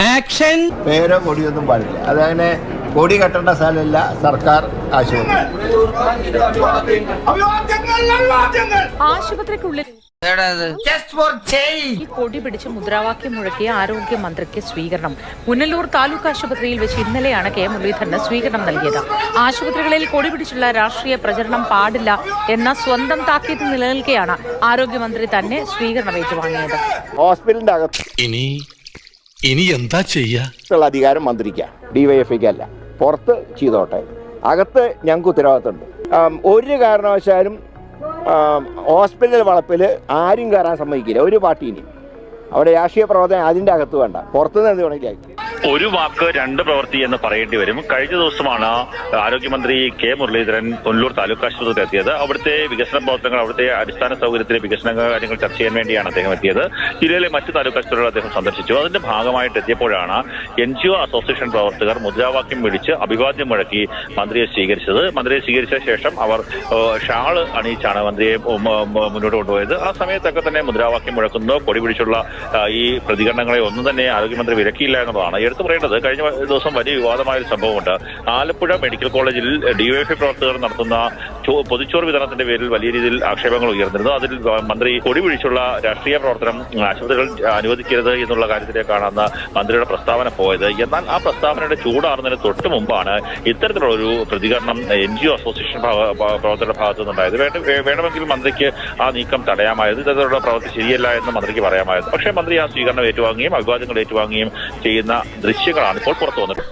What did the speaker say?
Action. പേരോ കൊടിയൊന്നും പാടില്ല. അതങ്ങനെ കൊടി കെട്ടേണ്ട സ്ഥലമല്ല സർക്കാർ ആശുപത്രി. ആശുപത്രിക്കുള്ളിൽ കൊടി പിടിച്ച് മുദ്രാവാക്യം മുഴക്കിയ ആരോഗ്യമന്ത്രിക്ക് സ്വീകരണം. പുനലൂർ താലൂക്ക് ആശുപത്രിയിൽ വെച്ച് ഇന്നലെയാണ് കെ മുരളീധരന് സ്വീകരണം നൽകിയത്. ആശുപത്രികളിൽ കൊടി പിടിച്ചുള്ള രാഷ്ട്രീയ പ്രചരണം പാടില്ല എന്ന സ്വന്തം താക്കീത് നിലനിൽക്കെയാണ് ആരോഗ്യമന്ത്രി തന്നെ സ്വീകരണം ഏറ്റുവാങ്ങിയത്. ഹോസ്പിറ്റലിന്റെ അകത്ത് ഇനി എന്താ ചെയ്യാ? അധികാരം മന്ത്രിക്കാം, ഡിവൈഎഫ്ഐക്ക് അല്ല. പുറത്ത് ചെയ്തോട്ടെ, അകത്ത് ഞങ്ങൾക്ക് ഉത്തരവാദിത്തമുണ്ട്. ഒരു കാരണവശാലും ഹോസ്പിറ്റൽ വളപ്പിൽ ആരും കയറാൻ സമ്മതിക്കില്ല, ഒരു പാർട്ടിയിലും. അവിടെ രാഷ്ട്രീയ പ്രവർത്തനം അതിൻ്റെ അകത്ത് വേണ്ട, പുറത്തുനിന്ന് എന്ത് വേണമെങ്കിൽ. ഒരു വാക്ക് രണ്ട് പ്രവൃത്തി എന്ന് പറയേണ്ടി വരും. കഴിഞ്ഞ ദിവസമാണ് ആരോഗ്യമന്ത്രി കെ മുരളീധരൻ പുനലൂർ താലൂക്ക് ആശുപത്രിയിൽ എത്തിയത്. അവിടുത്തെ വികസന പ്രവർത്തനങ്ങൾ, അവിടുത്തെ അടിസ്ഥാന സൗകര്യത്തിലെ വികസന കാര്യങ്ങൾ ചർച്ച ചെയ്യാൻ വേണ്ടിയാണ് അദ്ദേഹം എത്തിയത്. ജില്ലയിലെ മറ്റ് താലൂക്ക് ആശുപത്രികൾ അദ്ദേഹം സന്ദർശിച്ചു. അതിന്റെ ഭാഗമായിട്ട് എത്തിയപ്പോഴാണ് NGO അസോസിയേഷൻ പ്രവർത്തകർ മുദ്രാവാക്യം വിളിച്ച് അഭിവാദ്യം മുഴക്കി മന്ത്രിയെ സ്വീകരിച്ചത്. മന്ത്രിയെ സ്വീകരിച്ച ശേഷം അവർ ഷാള് അണിയിച്ചാണ് മന്ത്രിയെ മുന്നോട്ട് കൊണ്ടുപോയത്. ആ സമയത്തൊക്കെ തന്നെ മുദ്രാവാക്യം മുഴക്കുന്നതോ കൊടി പിടിച്ചുള്ള ഈ പ്രതികരണങ്ങളെ ഒന്നും തന്നെ ആരോഗ്യമന്ത്രി വിലക്കിയില്ല എന്നുള്ളതാണ് എടുത്തു പറയേണ്ടത്. കഴിഞ്ഞ ദിവസം വലിയ വിവാദമായ ഒരു സംഭവമുണ്ട്. ആലപ്പുഴ മെഡിക്കൽ കോളേജിൽ ഡിവൈഎഫ്ഐ പ്രവർത്തകർ നടത്തുന്ന പൊതിച്ചോറ് വിതരണത്തിന്റെ പേരിൽ വലിയ രീതിയിൽ ആക്ഷേപങ്ങൾ ഉയർന്നിരുന്നു. അതിൽ മന്ത്രി കൊടി പിടിച്ചുള്ള രാഷ്ട്രീയ പ്രവർത്തനം ആശുപത്രികൾ അനുവദിക്കരുത് എന്നുള്ള കാര്യത്തിലേക്കാണ് അന്ന് മന്ത്രിയുടെ പ്രസ്താവന പോയത്. എന്നാൽ ആ പ്രസ്താവനയുടെ ചൂടാറുന്നതിന് തൊട്ട് മുമ്പാണ് ഇത്തരത്തിലുള്ള ഒരു പ്രതികരണം NGO അസോസിയേഷൻ പ്രവർത്തകരുടെ ഭാഗത്തു നിന്നുണ്ടായത്. വേണമെങ്കിൽ മന്ത്രിക്ക് ആ നീക്കം തടയാമായിരുന്നു. ഇത്തരത്തിലുള്ള പ്രവൃത്തി ശരിയല്ല എന്ന് മന്ത്രിക്ക് പറയാമായിരുന്നു. പക്ഷേ മന്ത്രി ആ സ്വീകരണം ഏറ്റുവാങ്ങുകയും അഭിവാദ്യങ്ങൾ ഏറ്റുവാങ്ങുകയും ചെയ്യുന്ന ദൃശ്യങ്ങളാണ് ഇപ്പോൾ പുറത്തു വന്നത്.